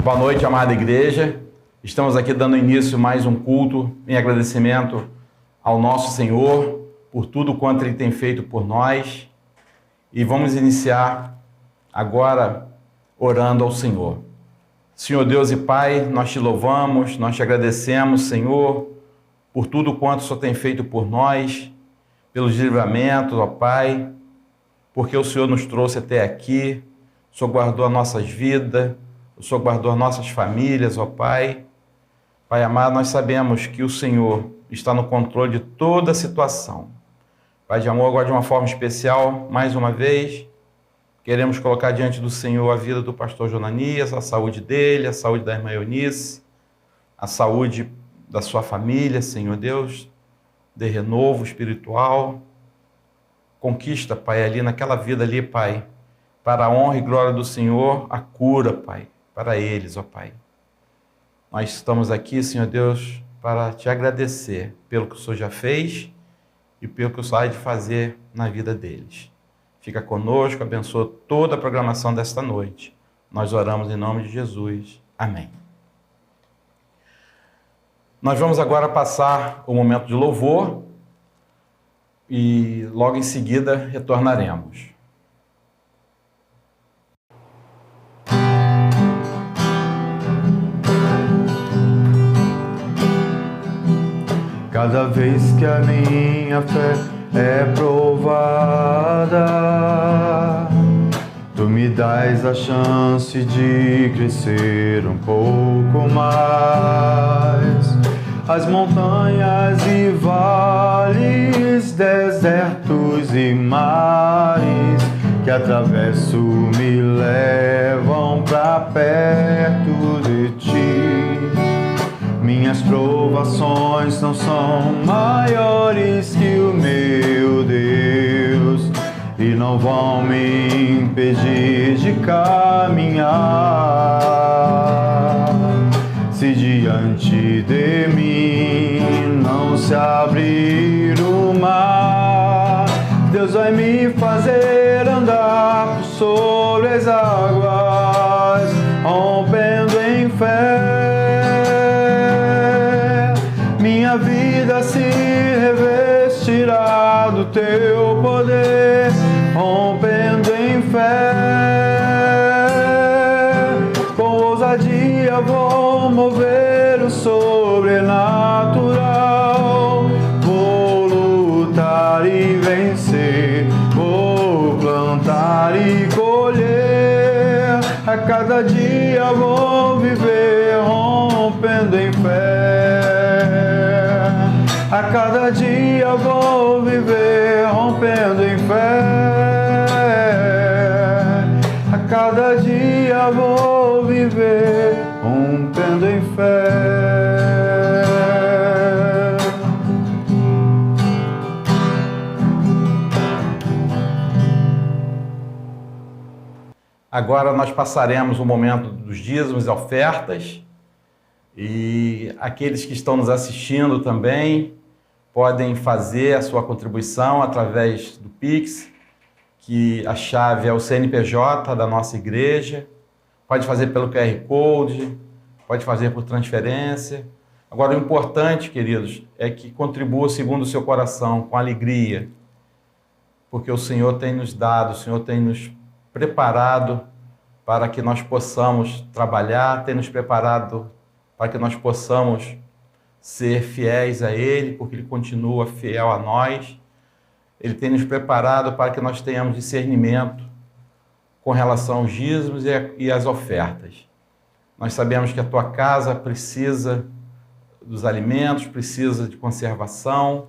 Boa noite, amada igreja. Estamos aqui dando início a mais um culto em agradecimento ao nosso Senhor por tudo quanto Ele tem feito por nós. E vamos iniciar agora orando ao Senhor. Senhor Deus e Pai, nós te louvamos, nós te agradecemos, Senhor, por tudo quanto o Senhor tem feito por nós, pelos livramentos, ó Pai, porque o Senhor nos trouxe até aqui, o Senhor guardou as nossas vidas, o Senhor guardou as nossas famílias, ó Pai. Pai amado, nós sabemos que o Senhor está no controle de toda a situação. Pai de amor, agora de uma forma especial, mais uma vez, queremos colocar diante do Senhor a vida do pastor Jonanias, a saúde dele, a saúde da irmã Eunice, a saúde da sua família, Senhor Deus, de renovo espiritual. Conquista, Pai, ali naquela vida ali, Pai, para a honra e glória do Senhor, a cura, Pai, para eles, ó Pai. Nós estamos aqui, Senhor Deus, para te agradecer pelo que o Senhor já fez e pelo que o Senhor há de fazer na vida deles. Fica conosco, abençoa toda a programação desta noite. Nós oramos em nome de Jesus. Amém. Nós vamos agora passar o momento de louvor e logo em seguida retornaremos. Cada vez que a minha fé é provada, tu me dás a chance de crescer um pouco mais. As montanhas e vales, desertos e mares que atravesso me levam pra perto de ti. Minhas provações não são maiores que o meu Deus e não vão me impedir de caminhar. Se diante de mim não se abrir o mar, Deus vai me fazer andar por sobre as águas, rompendo em fé. Minha vida se revestirá do teu poder, rompendo em fé. Com ousadia vou mover o sobrenatural, vou lutar e vencer, vou plantar e colher. A cada dia vou viver rompendo em fé. A cada dia vou viver rompendo em fé. A cada dia vou viver rompendo em fé. Agora nós passaremos o momento dos dízimos e ofertas. E aqueles que estão nos assistindo também podem fazer a sua contribuição através do Pix, que a chave é o CNPJ da nossa igreja. Pode fazer pelo QR Code, pode fazer por transferência. Agora, o importante, queridos, é que contribua segundo o seu coração, com alegria, porque o Senhor tem nos dado, o Senhor tem nos preparado para que nós possamos trabalhar, tem nos preparado para que nós possamos ser fiéis a Ele, porque Ele continua fiel a nós. Ele tem nos preparado para que nós tenhamos discernimento com relação aos dízimos e às ofertas. Nós sabemos que a tua casa precisa dos alimentos, precisa de conservação,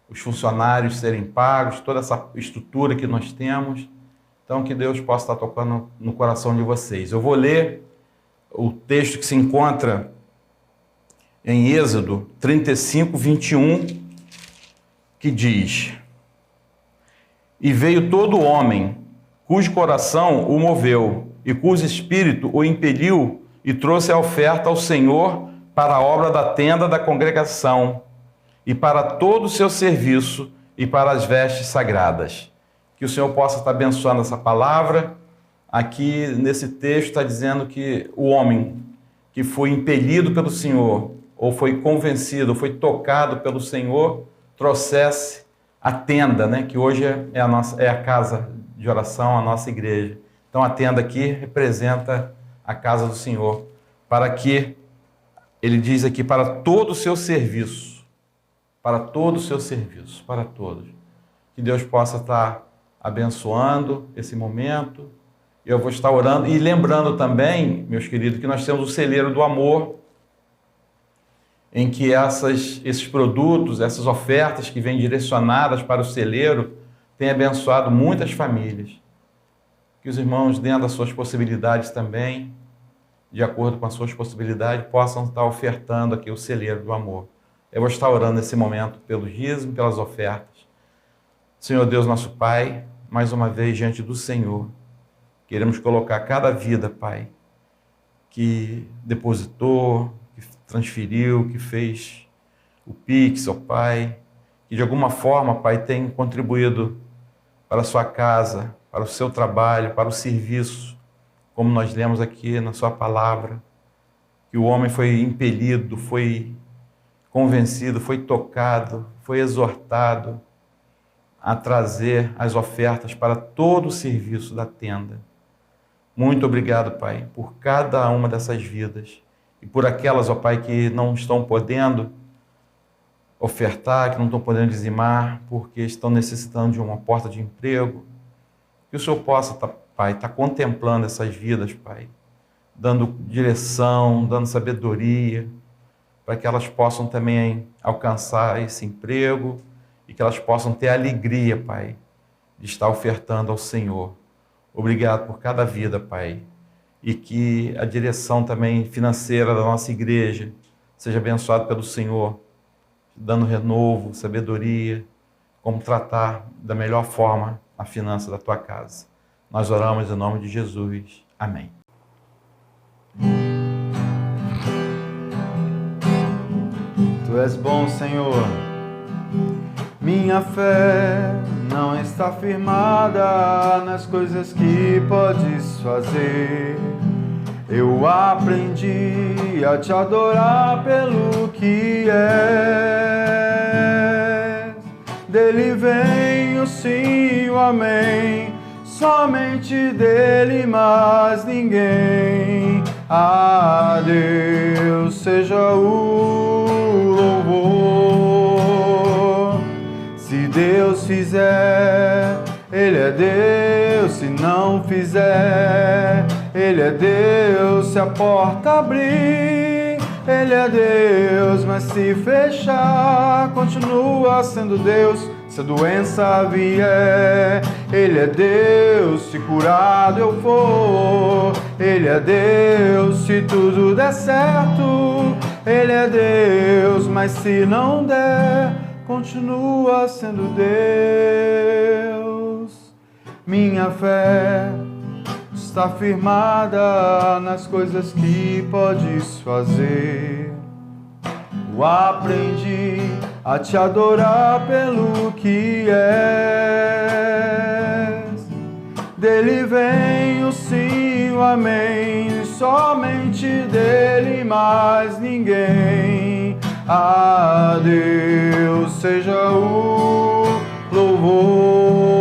os funcionários serem pagos, toda essa estrutura que nós temos. Então, que Deus possa estar tocando no coração de vocês. Eu vou ler o texto que se encontra em Êxodo 35, 21, que diz: E veio todo homem, cujo coração o moveu, e cujo espírito o impeliu, e trouxe a oferta ao Senhor para a obra da tenda da congregação, e para todo o seu serviço, e para as vestes sagradas. Que o Senhor possa estar abençoando essa palavra, aqui nesse texto está dizendo que o homem que foi impelido pelo Senhor, ou foi convencido, ou foi tocado pelo Senhor, trouxesse a tenda, né? Que hoje é a casa de oração, a nossa igreja. Então a tenda aqui representa a casa do Senhor, para que, ele diz aqui, para todo o seu serviço, para todo o seu serviço, para todos. Que Deus possa estar abençoando esse momento. Eu vou estar orando e lembrando também, meus queridos, que nós temos o celeiro do amor, em que esses produtos, essas ofertas que vêm direcionadas para o celeiro, têm abençoado muitas famílias. Que os irmãos, dentro das suas possibilidades também, de acordo com as suas possibilidades, possam estar ofertando aqui o celeiro do amor. Eu vou estar orando nesse momento pelo dízimo, pelas ofertas. Senhor Deus, nosso Pai, mais uma vez diante do Senhor, queremos colocar cada vida, Pai, que depositou, que transferiu, que fez o Pix, ó Pai, que de alguma forma, Pai, tem contribuído para a sua casa, para o seu trabalho, para o serviço, como nós lemos aqui na sua palavra, que o homem foi impelido, foi convencido, foi tocado, foi exortado a trazer as ofertas para todo o serviço da tenda. Muito obrigado, Pai, por cada uma dessas vidas e por aquelas, ó Pai, que não estão podendo ofertar, que não estão podendo dizimar, porque estão necessitando de uma porta de emprego. Que o Senhor possa, Pai, estar contemplando essas vidas, Pai, dando direção, dando sabedoria, para que elas possam também alcançar esse emprego e que elas possam ter alegria, Pai, de estar ofertando ao Senhor. Obrigado por cada vida, Pai, e que a direção também financeira da nossa igreja seja abençoada pelo Senhor, dando renovo, sabedoria, como tratar da melhor forma a finança da tua casa. Nós oramos em nome de Jesus. Amém. Tu és bom, Senhor. Minha fé não está firmada nas coisas que podes fazer. Eu aprendi a te adorar pelo que és. Dele vem o sim, o amém, somente dele, mais ninguém. A Deus seja o louvor. Se Deus fizer, Ele é Deus. Se não fizer, Ele é Deus. Se a porta abrir, Ele é Deus. Mas se fechar, continua sendo Deus. Se a doença vier, Ele é Deus. Se curado eu for, Ele é Deus. Se tudo der certo, Ele é Deus. Mas se não der, continua sendo Deus. Minha fé está firmada nas coisas que podes fazer. Eu aprendi a te adorar pelo que és. Dele vem o sim, o amém, somente dele, mais ninguém. A Deus seja o louvor.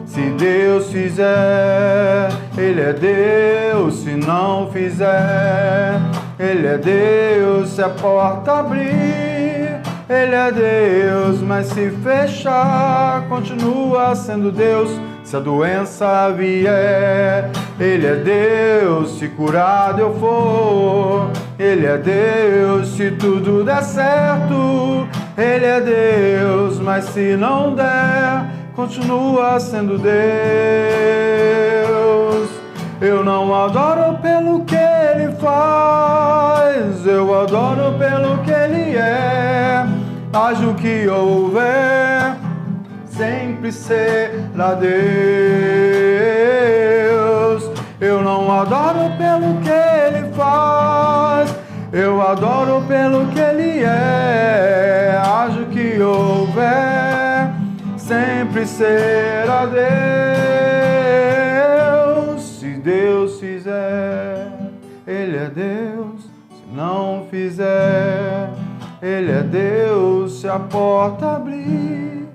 Se Deus fizer, Ele é Deus. Se não fizer, Ele é Deus. Se a porta abrir, Ele é Deus. Mas se fechar, continua sendo Deus. Se a doença vier, Ele é Deus. Se curado eu for, Ele é Deus. Se tudo der certo, Ele é Deus. Mas se não der, continua sendo Deus. Eu não adoro pelo que Ele faz, eu adoro pelo que Ele é. Haja o que houver, sempre será Deus. Eu não adoro pelo que Ele faz, eu adoro pelo que Ele é. Haja o que houver, sempre será Deus. Deus fizer, Ele é Deus. Se não fizer, Ele é Deus. Se a porta abrir,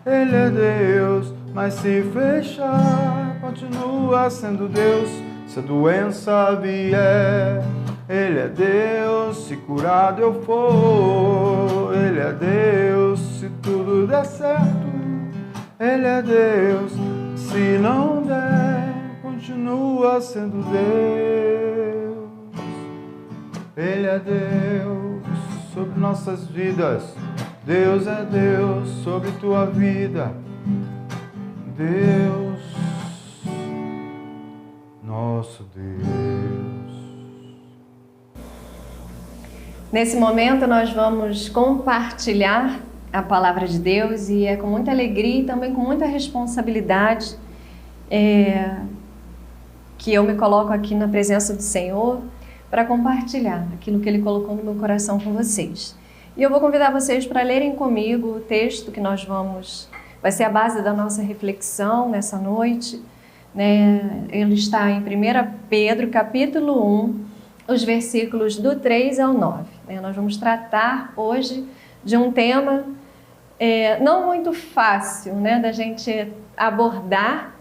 Ele é Deus. Mas se fechar, continua sendo Deus. Se a doença vier, Ele é Deus. Se curado eu for, Ele é Deus. Se tudo der certo, Ele é Deus. Se não der, continua sendo Deus. Ele é Deus sobre nossas vidas. Deus é Deus sobre tua vida. Deus, nosso Deus. Nesse momento nós vamos compartilhar a palavra de Deus e é com muita alegria e também com muita responsabilidade que eu me coloco aqui na presença do Senhor para compartilhar aquilo que Ele colocou no meu coração com vocês. E eu vou convidar vocês para lerem comigo o texto que vai ser a base da nossa reflexão nessa noite, né? Ele está em 1 Pedro, capítulo 1, os versículos do 3 ao 9. Né? Nós vamos tratar hoje de um tema não muito fácil, né, da gente abordar,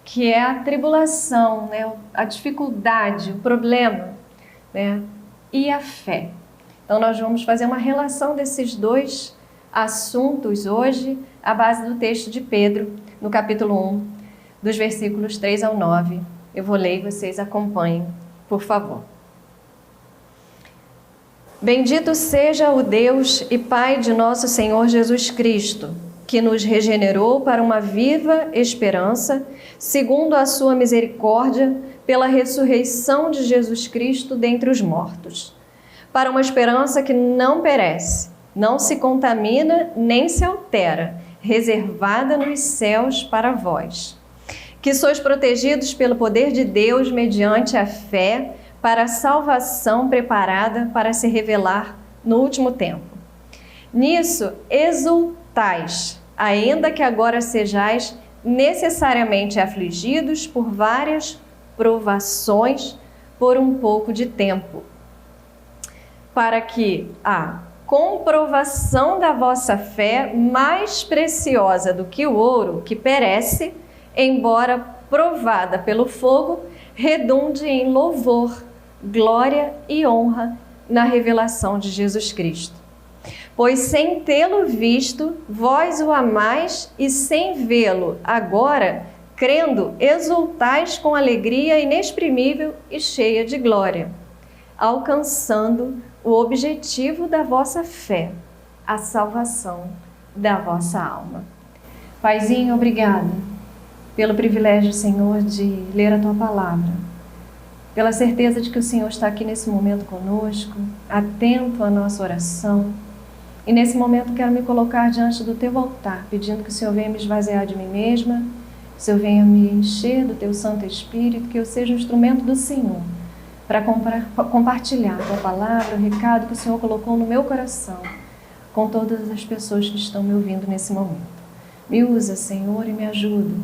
que é a tribulação, né, a dificuldade, o problema, né, e a fé. Então nós vamos fazer uma relação desses dois assuntos hoje, à base do texto de Pedro, no capítulo 1, dos versículos 3 ao 9. Eu vou ler e vocês acompanhem, por favor. Bendito seja o Deus e Pai de nosso Senhor Jesus Cristo, que nos regenerou para uma viva esperança, segundo a sua misericórdia, pela ressurreição de Jesus Cristo dentre os mortos, para uma esperança que não perece, não se contamina nem se altera, reservada nos céus para vós, que sois protegidos pelo poder de Deus mediante a fé, para a salvação preparada para se revelar no último tempo. Nisso exultais, ainda que agora sejais necessariamente afligidos por várias provações por um pouco de tempo, para que a comprovação da vossa fé, mais preciosa do que o ouro que perece, embora provada pelo fogo, redunde em louvor, glória e honra na revelação de Jesus Cristo. Pois sem tê-lo visto, vós o amais, e sem vê-lo agora, crendo, exultais com alegria inexprimível e cheia de glória, alcançando o objetivo da vossa fé, a salvação da vossa alma. Paizinho, obrigado pelo privilégio, Senhor, de ler a Tua palavra, pela certeza de que o Senhor está aqui nesse momento conosco, atento à nossa oração. E nesse momento quero me colocar diante do Teu altar, pedindo que o Senhor venha me esvaziar de mim mesma, que o Senhor venha me encher do Teu Santo Espírito, que eu seja um instrumento do Senhor para compartilhar a Tua palavra, o recado que o Senhor colocou no meu coração, com todas as pessoas que estão me ouvindo nesse momento. Me usa, Senhor, e me ajuda.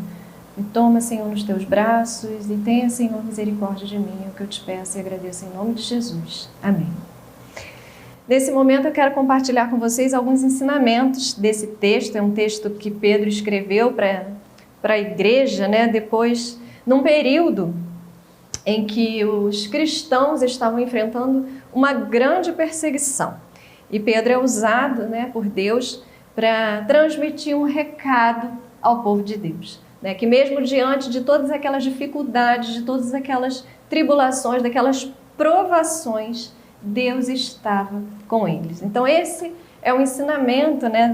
Me toma, Senhor, nos Teus braços e tenha, Senhor, misericórdia de mim, é o que eu te peço e agradeço em nome de Jesus. Amém. Nesse momento eu quero compartilhar com vocês alguns ensinamentos desse texto. É um texto que Pedro escreveu para a igreja, né? Depois, num período em que os cristãos estavam enfrentando uma grande perseguição. E Pedro é usado, né, por Deus para transmitir um recado ao povo de Deus. Que mesmo diante de todas aquelas dificuldades, de todas aquelas tribulações, daquelas provações, Deus estava com eles. Então esse é o ensinamento, né,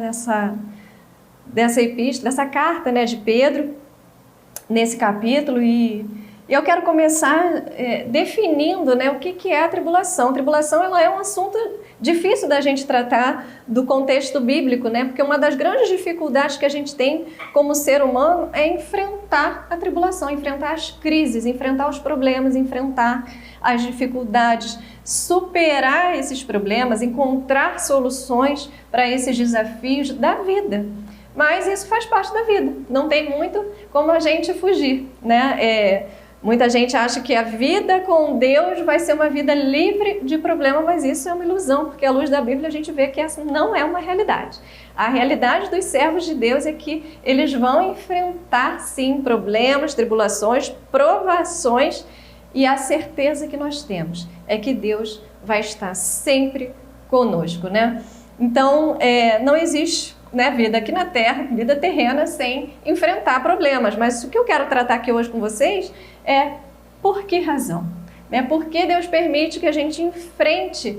dessa epístola, dessa carta, né, de Pedro, nesse capítulo. E eu quero começar definindo, né, o que é a tribulação. A tribulação, ela é um assunto difícil da gente tratar do contexto bíblico, né? Porque uma das grandes dificuldades que a gente tem como ser humano é enfrentar a tribulação, enfrentar as crises, enfrentar os problemas, enfrentar as dificuldades, superar esses problemas, encontrar soluções para esses desafios da vida. Mas isso faz parte da vida, não tem muito como a gente fugir, né? Muita gente acha que a vida com Deus vai ser uma vida livre de problema, mas isso é uma ilusão, porque à luz da Bíblia a gente vê que essa não é uma realidade. A realidade dos servos de Deus é que eles vão enfrentar, sim, problemas, tribulações, provações, e a certeza que nós temos é que Deus vai estar sempre conosco, né? Então, não existe, né, vida aqui na Terra, vida terrena, sem enfrentar problemas. Mas o que eu quero tratar aqui hoje com vocês é por que razão, né? Por que Deus permite que a gente enfrente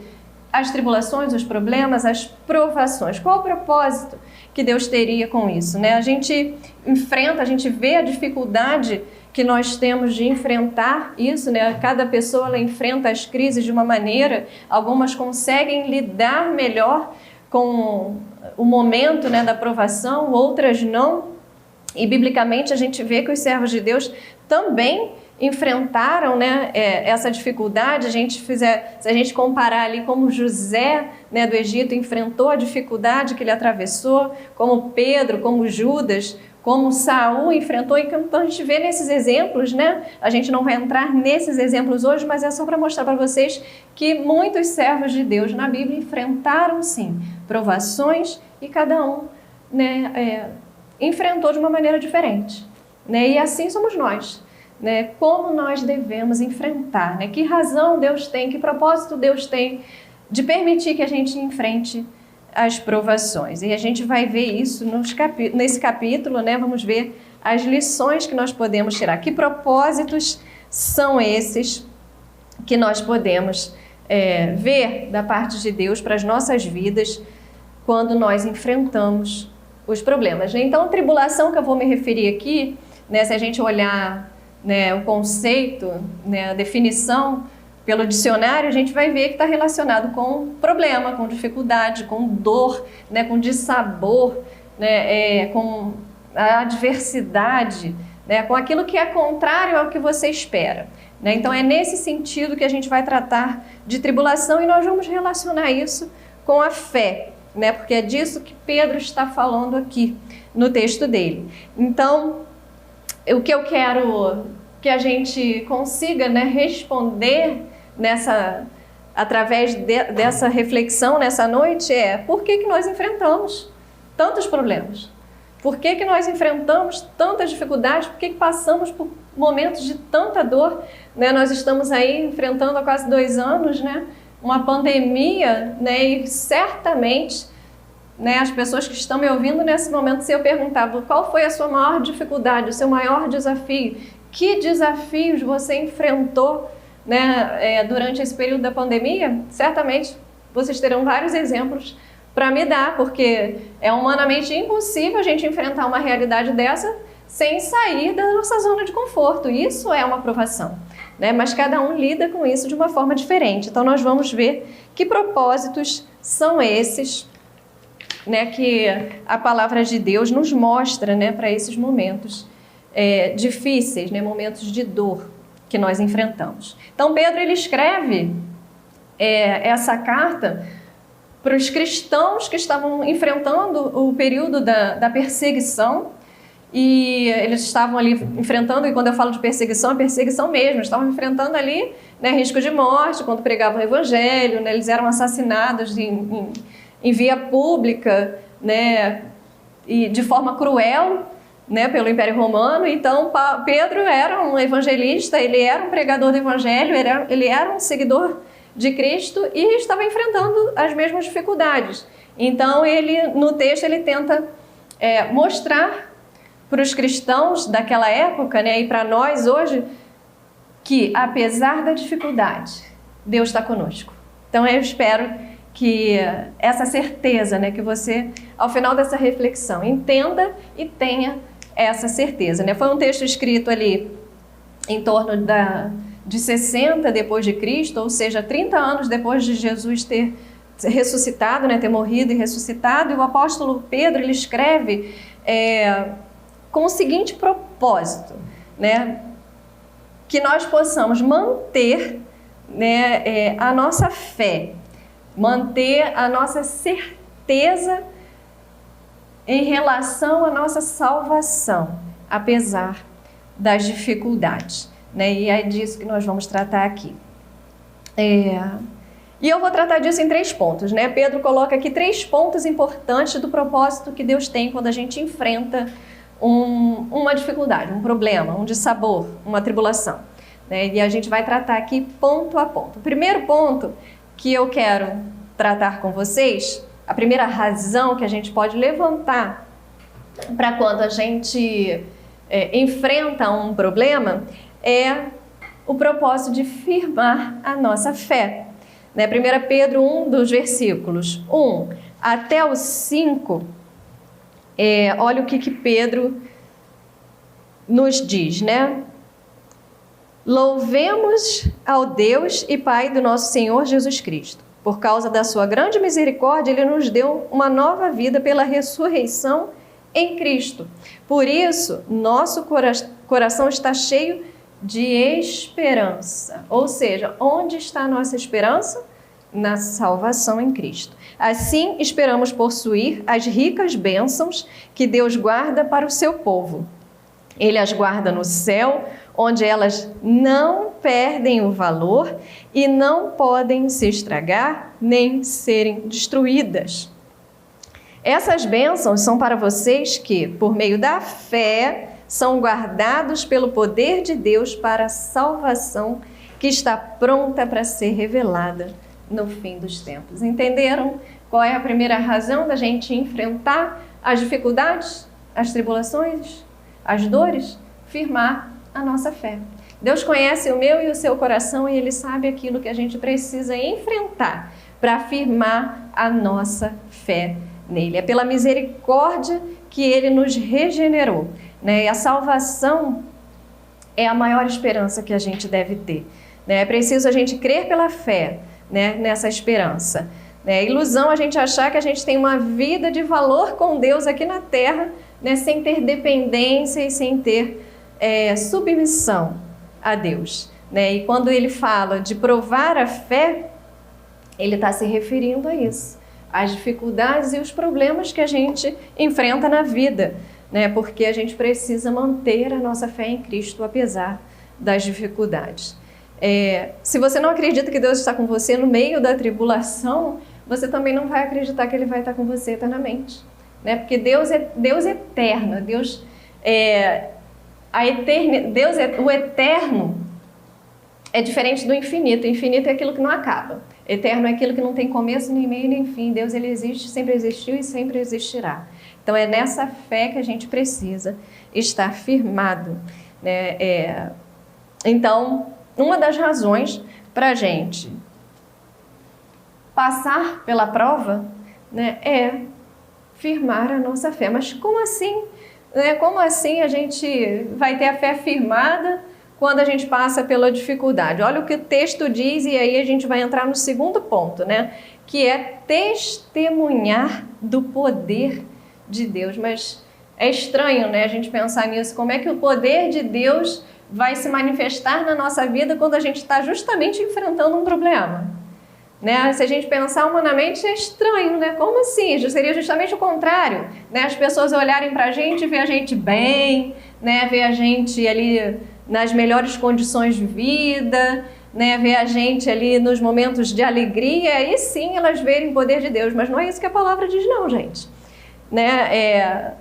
as tribulações, os problemas, as provações? Qual o propósito que Deus teria com isso, né? A gente enfrenta, a gente vê a dificuldade que nós temos de enfrentar isso, né? Cada pessoa ela enfrenta as crises de uma maneira, algumas conseguem lidar melhor com o momento, né, da provação, outras não. E biblicamente a gente vê que os servos de Deus também enfrentaram, né, essa dificuldade. Se a gente comparar ali como José, né, do Egito enfrentou a dificuldade que ele atravessou, como Pedro, como Judas, como Saul enfrentou. Então a gente vê nesses exemplos, né? A gente não vai entrar nesses exemplos hoje, mas é só para mostrar para vocês que muitos servos de Deus na Bíblia enfrentaram sim provações e cada um, né, enfrentou de uma maneira diferente, né? E assim somos nós, né? Como nós devemos enfrentar, né? Que razão Deus tem, que propósito Deus tem de permitir que a gente enfrente as provações. E a gente vai ver isso nesse capítulo, né? Vamos ver as lições que nós podemos tirar. Que propósitos são esses que nós podemos ver da parte de Deus para as nossas vidas quando nós enfrentamos os problemas, né? Então, a tribulação que eu vou me referir aqui, né, se a gente olhar, né, o conceito, né, a definição pelo dicionário, a gente vai ver que está relacionado com problema, com dificuldade, com dor, né, com dissabor, né, com a adversidade, né, com aquilo que é contrário ao que você espera, né? Então é nesse sentido que a gente vai tratar de tribulação e nós vamos relacionar isso com a fé, né, porque é disso que Pedro está falando aqui no texto dele. Então, o que eu quero que a gente consiga, né, responder através dessa reflexão nessa noite é: por que nós enfrentamos tantos problemas? Por que nós enfrentamos tantas dificuldades? Por que passamos por momentos de tanta dor, né? Nós estamos aí enfrentando há quase 2 anos, né, uma pandemia, né, e certamente, né, as pessoas que estão me ouvindo nesse momento, se eu perguntava qual foi a sua maior dificuldade, o seu maior desafio, que desafios você enfrentou, né, durante esse período da pandemia, certamente vocês terão vários exemplos para me dar, porque é humanamente impossível a gente enfrentar uma realidade dessa sem sair da nossa zona de conforto. Isso é uma provação, né? Mas cada um lida com isso de uma forma diferente. Então nós vamos ver que propósitos são esses, né, que a palavra de Deus nos mostra, né, para esses momentos difíceis, né, momentos de dor que nós enfrentamos. Então Pedro ele escreve essa carta para os cristãos que estavam enfrentando o período da perseguição, e eles estavam ali enfrentando, e quando eu falo de perseguição, é perseguição mesmo, estavam enfrentando ali, né, risco de morte quando pregavam o evangelho, né, eles eram assassinados em via pública, né, e de forma cruel, né, pelo Império Romano. Então Pedro era um evangelista, ele era um pregador do evangelho, ele era um seguidor de Cristo e estava enfrentando as mesmas dificuldades. Então no texto ele tenta mostrar para os cristãos daquela época, né, e para nós hoje, que apesar da dificuldade, Deus está conosco. Então eu espero que essa certeza, né, que você, ao final dessa reflexão, entenda e tenha essa certeza, né? Foi um texto escrito ali em torno de 60 depois de Cristo, ou seja, 30 anos depois de Jesus ter ressuscitado, né, ter morrido e ressuscitado. E o apóstolo Pedro ele escreve com o seguinte propósito, né, que nós possamos manter, né, a nossa fé, manter a nossa certeza em relação à nossa salvação, apesar das dificuldades. né? E é disso que nós vamos tratar aqui. E eu vou tratar disso em 3 pontos, né? Pedro coloca aqui 3 pontos importantes do propósito que Deus tem quando a gente enfrenta uma dificuldade, um problema, um dissabor, uma tribulação, né? E a gente vai tratar aqui ponto a ponto. O primeiro ponto que eu quero tratar com vocês, a primeira razão que a gente pode levantar para quando a gente enfrenta um problema é o propósito de firmar a nossa fé. Né? 1 Pedro 1, dos versículos 1 até o 5, olha o que Pedro nos diz, né? Louvemos ao Deus e Pai do nosso Senhor Jesus Cristo. Por causa da sua grande misericórdia, Ele nos deu uma nova vida pela ressurreição em Cristo. Por isso, nosso coração está cheio de esperança. Ou seja, onde está a nossa esperança? Na salvação em Cristo. Assim, esperamos possuir as ricas bênçãos que Deus guarda para o seu povo. Ele as guarda no céu, onde elas não perdem o valor e não podem se estragar nem serem destruídas. Essas bênçãos são para vocês que, por meio da fé, são guardados pelo poder de Deus para a salvação que está pronta para ser revelada no fim dos tempos. Entenderam qual é a primeira razão da gente enfrentar as dificuldades, as tribulações, as dores? Firmar a nossa fé. Deus conhece o meu e o seu coração e Ele sabe aquilo que a gente precisa enfrentar para firmar a nossa fé nele. É pela misericórdia que Ele nos regenerou, né? E a salvação é a maior esperança que a gente deve ter, né? É preciso a gente crer pela fé, né, nessa esperança. É ilusão a gente achar que a gente tem uma vida de valor com Deus aqui na Terra, né, sem ter dependência e sem ter submissão a Deus, né? E quando ele fala de provar a fé, ele está se referindo a isso, às dificuldades e os problemas que a gente enfrenta na vida, né? Porque a gente precisa manter a nossa fé em Cristo apesar das dificuldades. Se você não acredita que Deus está com você no meio da tribulação, você também não vai acreditar que Ele vai estar com você eternamente, né? Porque Deus é eterno, Deus o eterno é diferente do infinito. O infinito é aquilo que não acaba. Eterno é aquilo que não tem começo, nem meio, nem fim. Deus, Ele existe, sempre existiu e sempre existirá. Então é nessa fé que a gente precisa estar firmado, né? Então, uma das razões para a gente passar pela prova, né, é firmar a nossa fé. Mas como assim? Né? Como assim a gente vai ter a fé firmada quando a gente passa pela dificuldade? Olha o que o texto diz e aí a gente vai entrar no segundo ponto, né? Que é testemunhar do poder de Deus. Mas é estranho, né, a gente pensar nisso. Como é que o poder de Deus vai se manifestar na nossa vida quando a gente está justamente enfrentando um problema? Né? Se a gente pensar humanamente, é estranho, né? Como assim? Seria justamente o contrário, né? As pessoas olharem para a gente e ver a gente bem, né? Ver a gente ali nas melhores condições de vida, né? Ver a gente ali nos momentos de alegria, e sim elas verem o poder de Deus. Mas não é isso que a palavra diz não, gente. Né?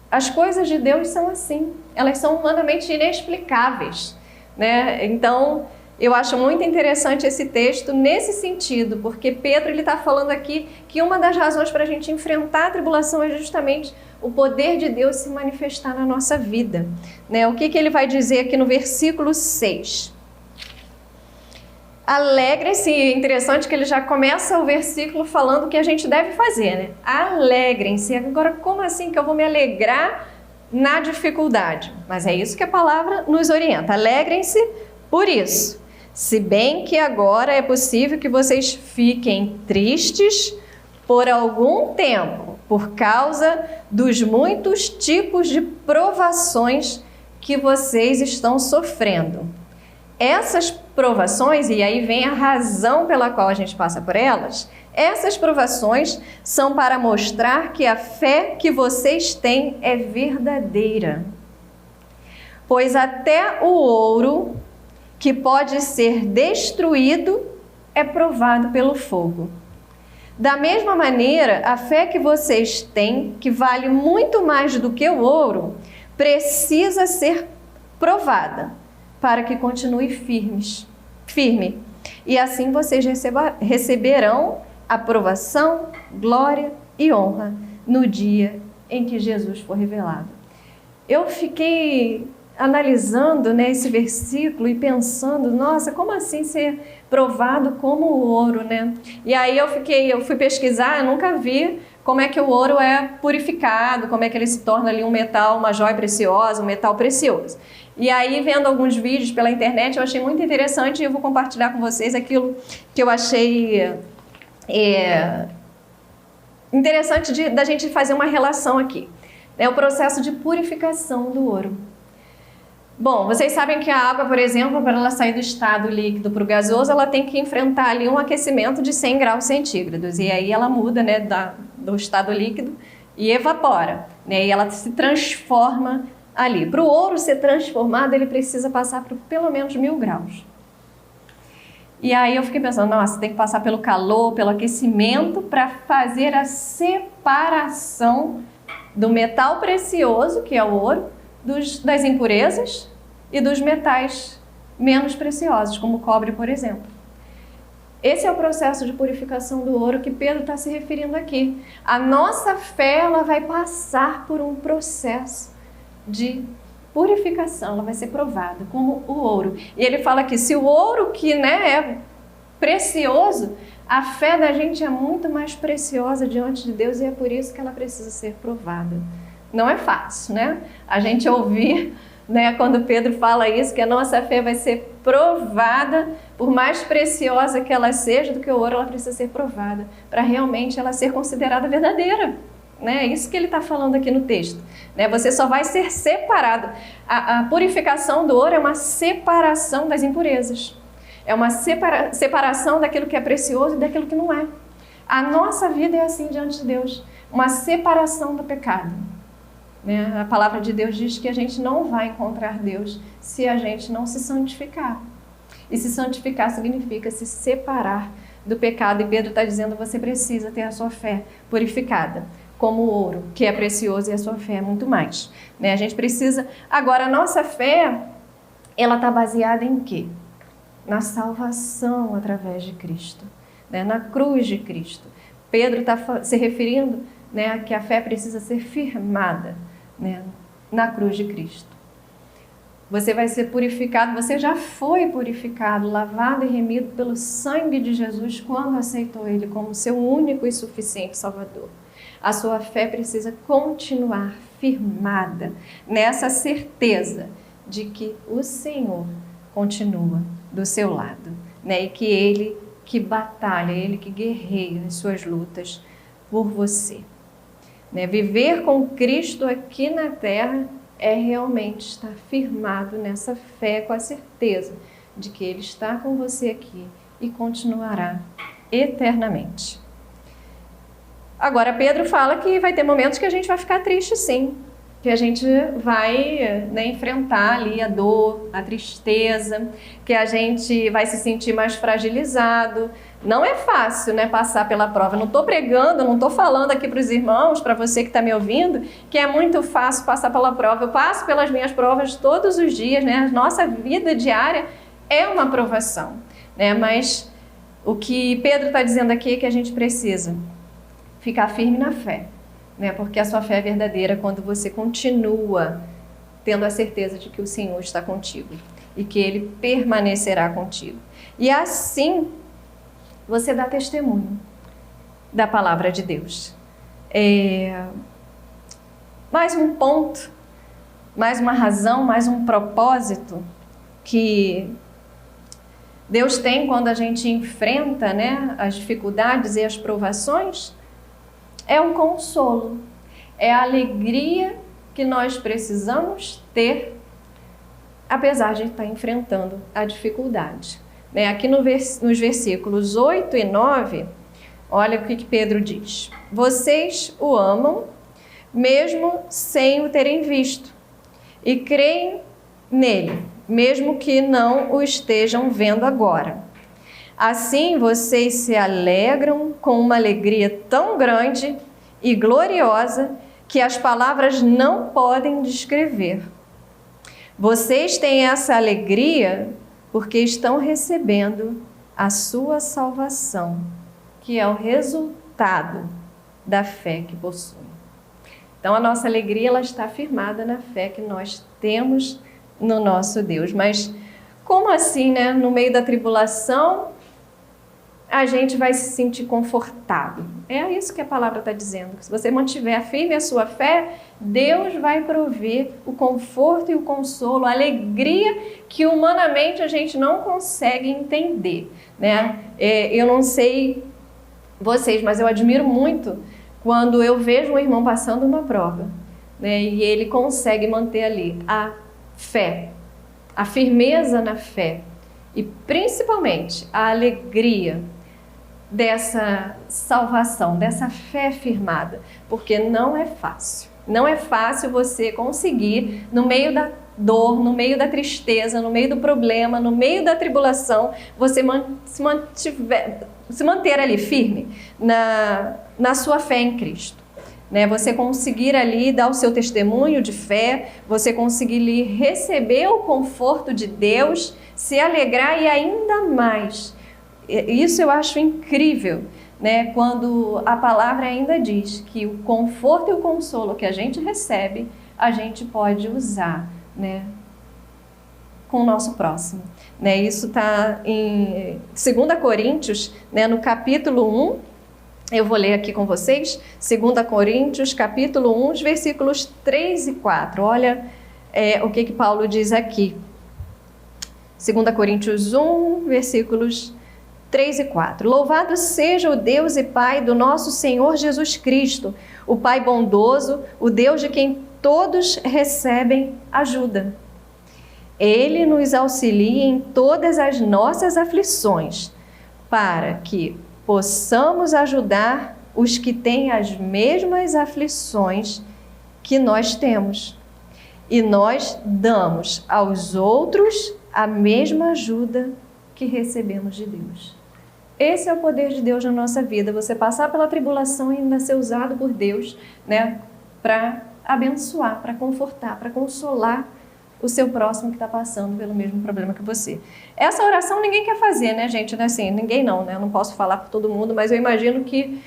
As coisas de Deus são assim, elas são humanamente inexplicáveis, né? Então, eu acho muito interessante esse texto nesse sentido, porque Pedro está falando aqui que uma das razões para a gente enfrentar a tribulação é justamente o poder de Deus se manifestar na nossa vida, né? O que ele vai dizer aqui no versículo 6? Alegrem-se, é interessante que ele já começa o versículo falando o que a gente deve fazer, né? Alegrem-se. Agora, como assim que eu vou me alegrar na dificuldade? Mas é isso que a palavra nos orienta. Alegrem-se por isso. Se bem que agora é possível que vocês fiquem tristes por algum tempo, por causa dos muitos tipos de provações que vocês estão sofrendo. Essas provações, e aí vem a razão pela qual a gente passa por elas, essas provações são para mostrar que a fé que vocês têm é verdadeira. Pois até o ouro que pode ser destruído, é provado pelo fogo. Da mesma maneira, a fé que vocês têm, que vale muito mais do que o ouro, precisa ser provada para que continue firme. E assim vocês receberão aprovação, glória e honra no dia em que Jesus for revelado. Eu fiquei analisando, né, esse versículo e pensando, nossa, como assim ser provado como o ouro, né? E aí eu fui pesquisar, eu nunca vi como é que o ouro é purificado, como é que ele se torna ali um metal, uma joia preciosa, um metal precioso. E aí, vendo alguns vídeos pela internet, eu achei muito interessante e eu vou compartilhar com vocês aquilo que eu achei interessante da gente fazer uma relação aqui. É o processo de purificação do ouro. Bom, vocês sabem que a água, por exemplo, para ela sair do estado líquido para o gasoso, ela tem que enfrentar ali um aquecimento de 100 graus centígrados. E aí ela muda, né, do estado líquido e evapora, né, e ela se transforma ali. Para o ouro ser transformado, ele precisa passar por pelo menos 1000 graus. E aí eu fiquei pensando, nossa, tem que passar pelo calor, pelo aquecimento para fazer a separação do metal precioso, que é o ouro, das impurezas e dos metais menos preciosos, como o cobre, por exemplo. Esse é o processo de purificação do ouro que Pedro está se referindo aqui. A nossa fé, ela vai passar por um processo de purificação, ela vai ser provada como o ouro. E ele fala que se o ouro que, né, é precioso, a fé da gente é muito mais preciosa diante de Deus e é por isso que ela precisa ser provada. Não é fácil, né? A gente ouvir, né, quando Pedro fala isso, que a nossa fé vai ser provada, por mais preciosa que ela seja do que o ouro, ela precisa ser provada, para realmente ela ser considerada verdadeira. Né? É isso que ele está falando aqui no texto. Né? Você só vai ser separado. A purificação do ouro é uma separação das impurezas. É uma separação daquilo que é precioso e daquilo que não é. A nossa vida é assim diante de Deus. Uma separação do pecado. Né? A palavra de Deus diz que a gente não vai encontrar Deus se a gente não se santificar. E se santificar significa se separar do pecado. E Pedro está dizendo que você precisa ter a sua fé purificada, como o ouro, que é precioso, e a sua fé é muito mais. Né? A gente precisa... Agora, a nossa fé, ela está baseada em quê? Na salvação através de Cristo, né? Na cruz de Cristo. Pedro está se referindo, né, que a fé precisa ser firmada, né, na cruz de Cristo. Você vai ser purificado, você já foi purificado, lavado e remido pelo sangue de Jesus quando aceitou Ele como seu único e suficiente Salvador. A sua fé precisa continuar firmada nessa certeza de que o Senhor continua do seu lado, né? E que Ele que batalha, Ele que guerreia as suas lutas por você. Né? Viver com Cristo aqui na terra é realmente estar firmado nessa fé, com a certeza de que Ele está com você aqui e continuará eternamente. Agora, Pedro fala que vai ter momentos que a gente vai ficar triste, sim. Que a gente vai, né, enfrentar ali a dor, a tristeza, que a gente vai se sentir mais fragilizado. Não é fácil, né, passar pela prova. Não estou pregando, não estou falando aqui para os irmãos, para você que está me ouvindo, que é muito fácil passar pela prova. Eu passo pelas minhas provas todos os dias, né? A nossa vida diária é uma provação, né? Mas o que Pedro está dizendo aqui é que a gente precisa ficar firme na fé, né? Porque a sua fé é verdadeira quando você continua tendo a certeza de que o Senhor está contigo e que Ele permanecerá contigo. E assim você dá testemunho da palavra de Deus. Mais um ponto, mais uma razão, mais um propósito que Deus tem quando a gente enfrenta, né, as dificuldades e as provações, é um consolo, é a alegria que nós precisamos ter, apesar de estar enfrentando a dificuldade. Né? Aqui nos versículos 8 e 9, olha o que Pedro diz. Vocês o amam, mesmo sem o terem visto, e creem nele, mesmo que não o estejam vendo agora. Assim, vocês se alegram com uma alegria tão grande e gloriosa que as palavras não podem descrever. Vocês têm essa alegria porque estão recebendo a sua salvação, que é o resultado da fé que possuem. Então, a nossa alegria ela está firmada na fé que nós temos no nosso Deus. Mas como assim, né? No meio da tribulação, a gente vai se sentir confortado. É isso que a palavra está dizendo. Se você mantiver firme a sua fé, Deus vai prover o conforto e o consolo, a alegria que humanamente a gente não consegue entender, né? Eu não sei vocês, mas eu admiro muito quando eu vejo um irmão passando uma prova, né? E ele consegue manter ali a fé, a firmeza na fé e principalmente a alegria dessa salvação, dessa fé firmada, porque não é fácil. Não é fácil você conseguir, no meio da dor, no meio da tristeza, no meio do problema, no meio da tribulação, você se manter ali firme na sua fé em Cristo. Né? Você conseguir ali dar o seu testemunho de fé, você conseguir ali receber o conforto de Deus, se alegrar e ainda mais. Isso eu acho incrível, né? Quando a palavra ainda diz que o conforto e o consolo que a gente recebe, a gente pode usar, né, com o nosso próximo. Né? Isso está em 2 Coríntios, né, no capítulo 1, eu vou ler aqui com vocês, 2 Coríntios, capítulo 1, os versículos 3 e 4. Olha o que Paulo diz aqui. 2 Coríntios 1, versículos 3 e 4. Louvado seja o Deus e Pai do nosso Senhor Jesus Cristo, o Pai bondoso, o Deus de quem todos recebem ajuda. Ele nos auxilia em todas as nossas aflições, para que possamos ajudar os que têm as mesmas aflições que nós temos. E nós damos aos outros a mesma ajuda que recebemos de Deus. Esse é o poder de Deus na nossa vida, você passar pela tribulação e ainda ser usado por Deus, né, para abençoar, para confortar, para consolar o seu próximo que está passando pelo mesmo problema que você. Essa oração ninguém quer fazer, né, gente? Assim, ninguém não, né? Eu não posso falar por todo mundo, mas eu imagino que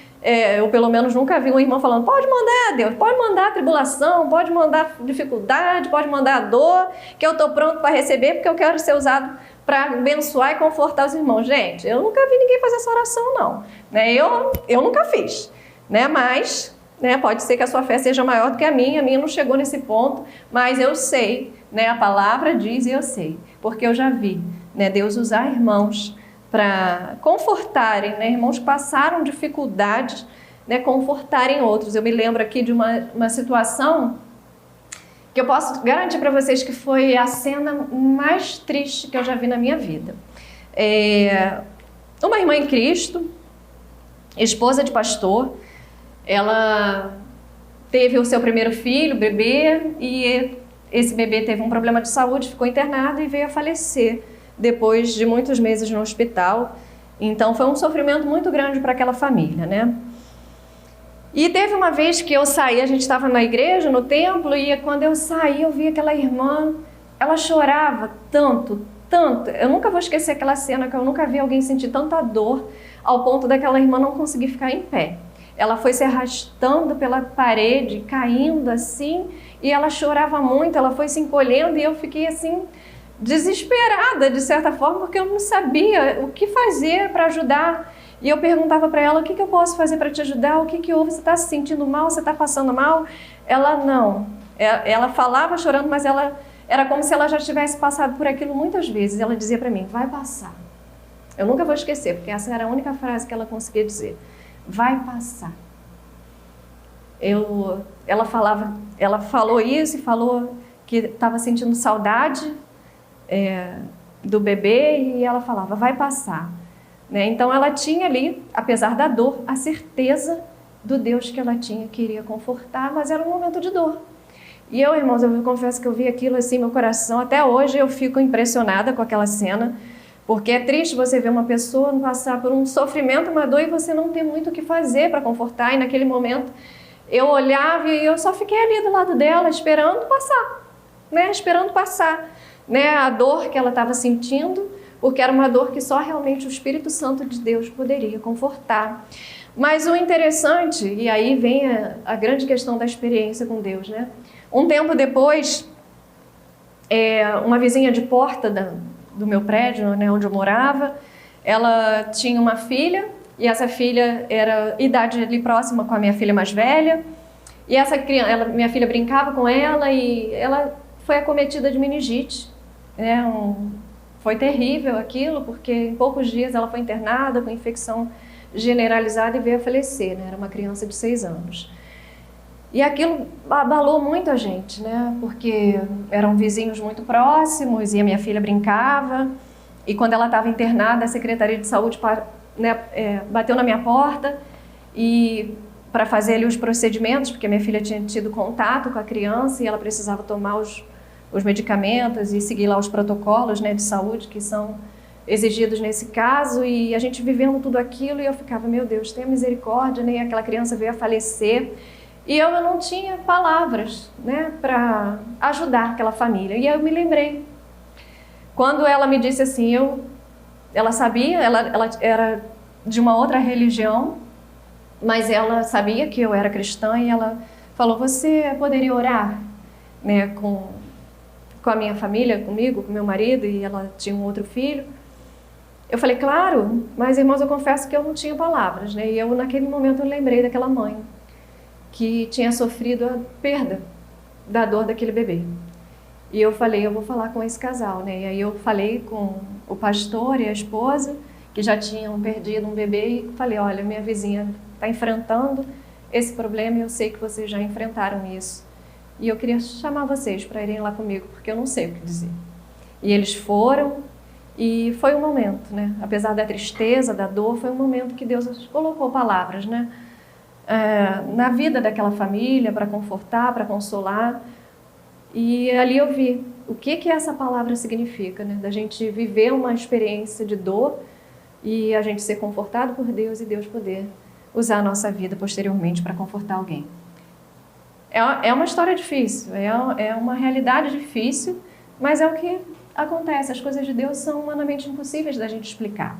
eu pelo menos nunca vi um irmão falando, pode mandar, Deus, pode mandar a tribulação, pode mandar dificuldade, pode mandar a dor, que eu estou pronto para receber, porque eu quero ser usado para abençoar e confortar os irmãos. Gente, eu nunca vi ninguém fazer essa oração, não. Né? Eu nunca fiz, né? Mas, né, pode ser que a sua fé seja maior do que a minha não chegou nesse ponto, mas eu sei, né, a palavra diz e eu sei, porque eu já vi, né, Deus usar irmãos para confortarem, né, irmãos que passaram dificuldades, né, confortarem outros. Eu me lembro aqui de uma situação que eu posso garantir para vocês que foi a cena mais triste que eu já vi na minha vida. Uma irmã em Cristo, esposa de pastor, ela teve o seu primeiro filho, bebê, e esse bebê teve um problema de saúde, ficou internado e veio a falecer depois de muitos meses no hospital. Então foi um sofrimento muito grande para aquela família, né? E teve uma vez que eu saí, a gente estava na igreja, no templo, e quando eu saí, eu vi aquela irmã, ela chorava tanto, tanto. Eu nunca vou esquecer aquela cena, que eu nunca vi alguém sentir tanta dor ao ponto daquela irmã não conseguir ficar em pé. Ela foi se arrastando pela parede, caindo assim, e ela chorava muito, ela foi se encolhendo, e eu fiquei assim, desesperada, de certa forma, porque eu não sabia o que fazer para ajudar. E eu perguntava para ela, o que eu posso fazer para te ajudar? O que houve? Você está se sentindo mal? Você está passando mal? Ela não. Ela falava chorando, mas ela era como se ela já tivesse passado por aquilo muitas vezes. Ela dizia para mim, vai passar. Eu nunca vou esquecer, porque essa era a única frase que ela conseguia dizer. Vai passar. Ela falou isso e falou que estava sentindo saudade do bebê, e ela falava, vai passar. Né? Então ela tinha ali, apesar da dor, a certeza do Deus que ela tinha, que iria confortar, mas era um momento de dor. E eu, irmãos, eu confesso que eu vi aquilo assim, meu coração, até hoje eu fico impressionada com aquela cena, porque é triste você ver uma pessoa passar por um sofrimento, uma dor, e você não ter muito o que fazer para confortar. E naquele momento eu olhava e eu só fiquei ali do lado dela, esperando passar, né? Esperando passar, né? A dor que ela estava sentindo, porque era uma dor que só realmente o Espírito Santo de Deus poderia confortar. Mas o interessante, e aí vem a grande questão da experiência com Deus, né? Um tempo depois, uma vizinha de porta do meu prédio, né, onde eu morava, ela tinha uma filha, e essa filha era idade ali próxima com a minha filha mais velha, e essa criança, minha filha brincava com ela e ela foi acometida de meningite, né? Foi terrível aquilo, porque em poucos dias ela foi internada com infecção generalizada e veio a falecer, né? Era uma criança de 6 anos. E aquilo abalou muito a gente, né? Porque eram vizinhos muito próximos e a minha filha brincava. E quando ela estava internada, a Secretaria de Saúde bateu na minha porta e para fazer ali os procedimentos, porque minha filha tinha tido contato com a criança e ela precisava tomar os medicamentos e seguir lá os protocolos, né, de saúde que são exigidos nesse caso. E a gente vivendo tudo aquilo e eu ficava, meu Deus, tenha misericórdia, né? E aquela criança veio a falecer. E eu não tinha palavras, né, para ajudar aquela família. E eu me lembrei, quando ela me disse assim, ela sabia, ela era de uma outra religião, mas ela sabia que eu era cristã e ela falou, você poderia orar, né, com a minha família, comigo, com meu marido, e ela tinha um outro filho. Eu falei, claro, mas irmãos, eu confesso que eu não tinha palavras, né, e eu naquele momento eu lembrei daquela mãe que tinha sofrido a perda da dor daquele bebê. E eu falei, eu vou falar com esse casal, né? E aí eu falei com o pastor e a esposa, que já tinham perdido um bebê, e falei, olha, minha vizinha está enfrentando esse problema e eu sei que vocês já enfrentaram isso. E eu queria chamar vocês para irem lá comigo, porque eu não sei o que dizer. E eles foram, e foi um momento, né? Apesar da tristeza, da dor, foi um momento que Deus colocou palavras, né? Na vida daquela família, para confortar, para consolar. E ali eu vi o que essa palavra significa, né? Da gente viver uma experiência de dor e a gente ser confortado por Deus e Deus poder usar a nossa vida posteriormente para confortar alguém. É uma história difícil, é uma realidade difícil, mas é o que acontece. As coisas de Deus são humanamente impossíveis da gente explicar.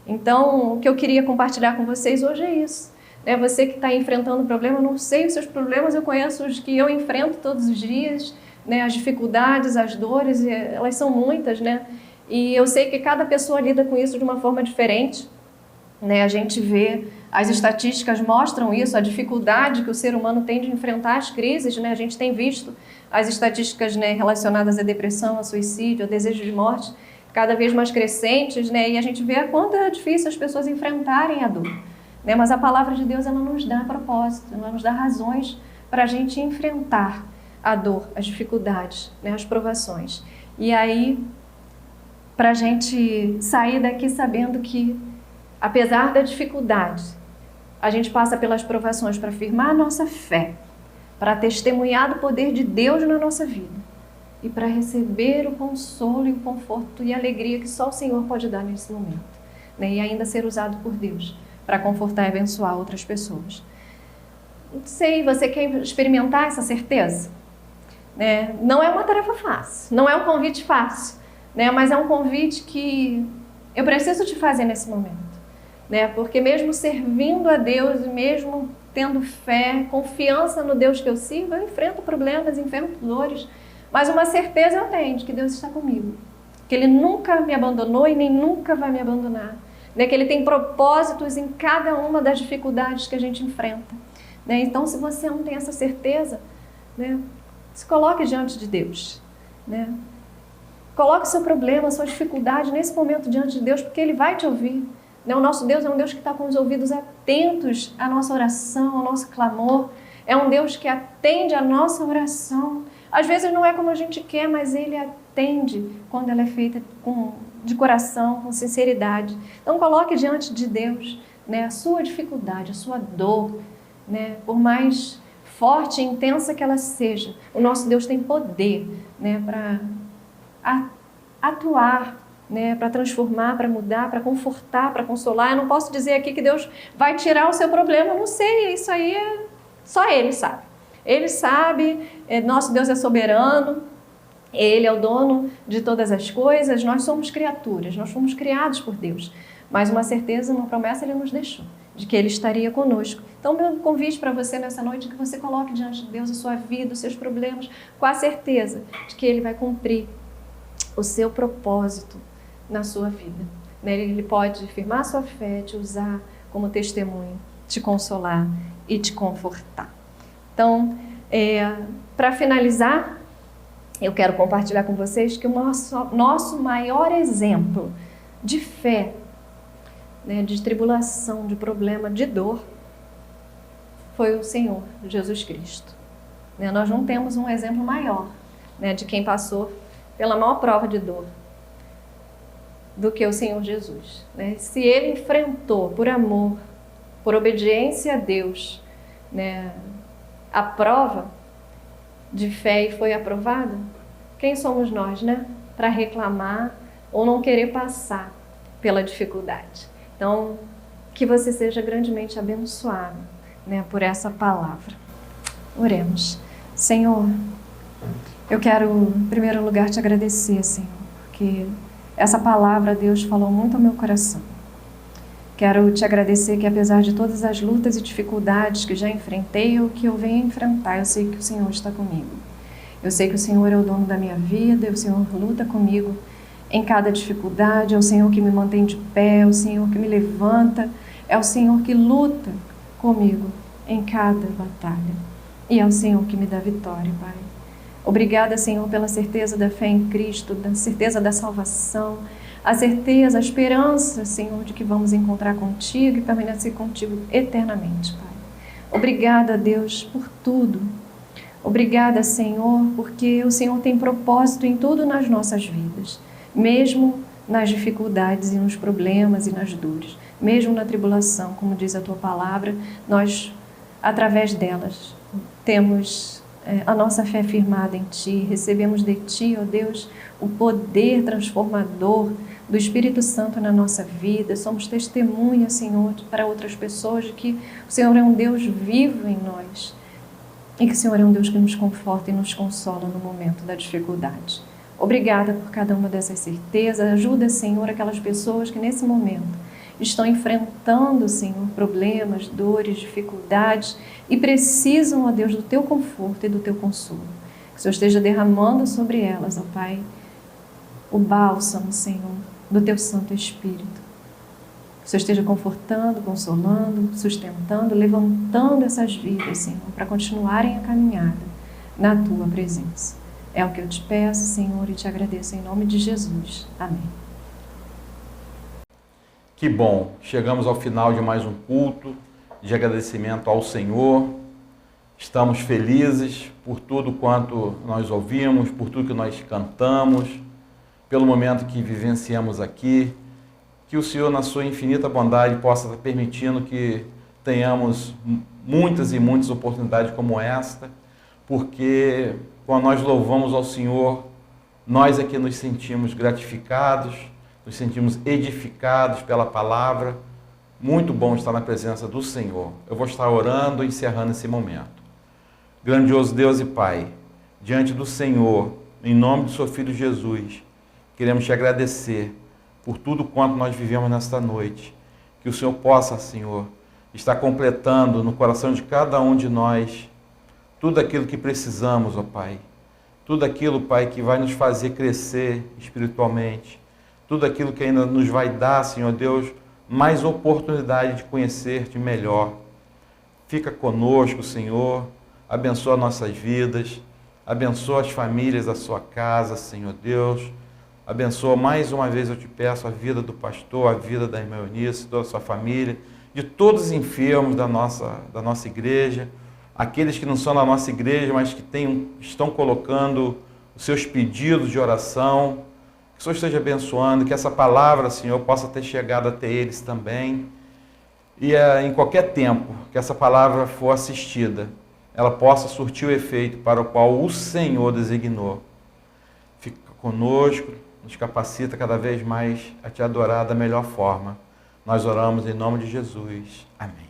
Então, o que eu queria compartilhar com vocês hoje é isso. Você que está enfrentando um problema, eu não sei os seus problemas, eu conheço os que eu enfrento todos os dias, né? As dificuldades, as dores, elas são muitas, né? E eu sei que cada pessoa lida com isso de uma forma diferente, né? A gente vê, as estatísticas mostram isso, a dificuldade que o ser humano tem de enfrentar as crises, né? A gente tem visto as estatísticas, né, relacionadas à depressão, ao suicídio, ao desejo de morte, cada vez mais crescentes, né? E a gente vê a quanto é difícil as pessoas enfrentarem a dor. Né? Mas a palavra de Deus, ela nos dá propósito, ela nos dá razões para a gente enfrentar a dor, as dificuldades, né? As provações. E aí, para a gente sair daqui sabendo que, apesar da dificuldade, a gente passa pelas provações para afirmar a nossa fé, para testemunhar do poder de Deus na nossa vida e para receber o consolo e o conforto e a alegria que só o Senhor pode dar nesse momento, né? E ainda ser usado por Deus para confortar e abençoar outras pessoas. Não sei, você quer experimentar essa certeza? Né? Não é uma tarefa fácil, não é um convite fácil, né? Mas é um convite que eu preciso te fazer nesse momento, né? Porque mesmo servindo a Deus, mesmo tendo fé, confiança no Deus que eu sirvo, eu enfrento problemas, enfrento dores, mas uma certeza eu tenho de que Deus está comigo, que Ele nunca me abandonou e nem nunca vai me abandonar. Né, que Ele tem propósitos em cada uma das dificuldades que a gente enfrenta. Né? Então, se você não tem essa certeza, né, se coloque diante de Deus. Né? Coloque o seu problema, a sua dificuldade nesse momento diante de Deus, porque Ele vai te ouvir. Né? O nosso Deus é um Deus que está com os ouvidos atentos à nossa oração, ao nosso clamor. É um Deus que atende a nossa oração. Às vezes não é como a gente quer, mas Ele atende quando ela é feita de coração, com sinceridade. Então coloque diante de Deus, né, a sua dificuldade, a sua dor, né, por mais forte e intensa que ela seja, o nosso Deus tem poder, né, para atuar, né, para transformar, para mudar, para confortar, para consolar. Eu não posso dizer aqui que Deus vai tirar o seu problema, eu não sei, isso aí só Ele sabe. Ele sabe, nosso Deus é soberano, Ele é o dono de todas as coisas, nós somos criaturas, nós fomos criados por Deus. Mas uma certeza, uma promessa Ele nos deixou, de que Ele estaria conosco. Então, meu convite para você nessa noite é que você coloque diante de Deus a sua vida, os seus problemas, com a certeza de que Ele vai cumprir o seu propósito na sua vida. Ele pode firmar a sua fé, te usar como testemunho, te consolar e te confortar. Então, para finalizar, eu quero compartilhar com vocês que o nosso maior exemplo de fé, né, de tribulação, de problema, de dor, foi o Senhor Jesus Cristo. Nós não temos um exemplo maior, né, de quem passou pela maior prova de dor do que o Senhor Jesus. Né? Se Ele enfrentou por amor, por obediência a Deus, né, a prova de fé e foi aprovada, quem somos nós, né, para reclamar ou não querer passar pela dificuldade? Então, que você seja grandemente abençoado, né, por essa palavra. Oremos. Senhor, eu quero, em primeiro lugar, te agradecer, Senhor, porque essa palavra, Deus, falou muito ao meu coração. Quero te agradecer que, apesar de todas as lutas e dificuldades que já enfrentei ou que eu venho enfrentar, eu sei que o Senhor está comigo. Eu sei que o Senhor é o dono da minha vida, o Senhor luta comigo em cada dificuldade, é o Senhor que me mantém de pé, é o Senhor que me levanta, é o Senhor que luta comigo em cada batalha. E é o Senhor que me dá vitória, Pai. Obrigada, Senhor, pela certeza da fé em Cristo, da certeza da salvação, a certeza, a esperança, Senhor, de que vamos encontrar contigo e permanecer contigo eternamente, Pai. Obrigada, Deus, por tudo. Obrigada, Senhor, porque o Senhor tem propósito em tudo nas nossas vidas, mesmo nas dificuldades e nos problemas e nas dores, mesmo na tribulação, como diz a Tua palavra, nós, através delas, temos a nossa fé firmada em Ti, recebemos de Ti, ó Deus, o poder transformador do Espírito Santo na nossa vida, somos testemunhas, Senhor, para outras pessoas de que o Senhor é um Deus vivo em nós e que o Senhor é um Deus que nos conforta e nos consola no momento da dificuldade. Obrigada por cada uma dessas certezas, ajuda, Senhor, aquelas pessoas que nesse momento estão enfrentando, Senhor, problemas, dores, dificuldades e precisam, ó Deus, do Teu conforto e do Teu consolo. Que o Senhor esteja derramando sobre elas, ó Pai, o bálsamo, Senhor, do Teu Santo Espírito. Que o Senhor esteja confortando, consolando, sustentando, levantando essas vidas, Senhor, para continuarem a caminhada na Tua presença. É o que eu te peço, Senhor, e te agradeço em nome de Jesus. Amém. Que bom, chegamos ao final de mais um culto de agradecimento ao Senhor. Estamos felizes por tudo quanto nós ouvimos, por tudo que nós cantamos, pelo momento que vivenciamos aqui. Que o Senhor, na sua infinita bondade, possa estar permitindo que tenhamos muitas e muitas oportunidades como esta, porque quando nós louvamos ao Senhor, nós é que nos sentimos gratificados, nos sentimos edificados pela palavra. Muito bom estar na presença do Senhor. Eu vou estar orando e encerrando esse momento. Grandioso Deus e Pai, diante do Senhor, em nome do seu Filho Jesus, queremos te agradecer por tudo quanto nós vivemos nesta noite. Que o Senhor possa, Senhor, estar completando no coração de cada um de nós tudo aquilo que precisamos, ó Pai. Tudo aquilo, Pai, que vai nos fazer crescer espiritualmente. Tudo aquilo que ainda nos vai dar, Senhor Deus, mais oportunidade de conhecer-te melhor. Fica conosco, Senhor. Abençoa nossas vidas. Abençoa as famílias da sua casa, Senhor Deus. Abençoa mais uma vez, eu te peço, a vida do pastor, a vida da irmã Eunice, toda a sua família, de todos os enfermos da nossa igreja, aqueles que não são da nossa igreja, mas que estão colocando os seus pedidos de oração. Que o Senhor esteja abençoando, que essa palavra, Senhor, possa ter chegado até eles também. E em qualquer tempo que essa palavra for assistida, ela possa surtir o efeito para o qual o Senhor designou. Fica conosco, nos capacita cada vez mais a te adorar da melhor forma. Nós oramos em nome de Jesus. Amém.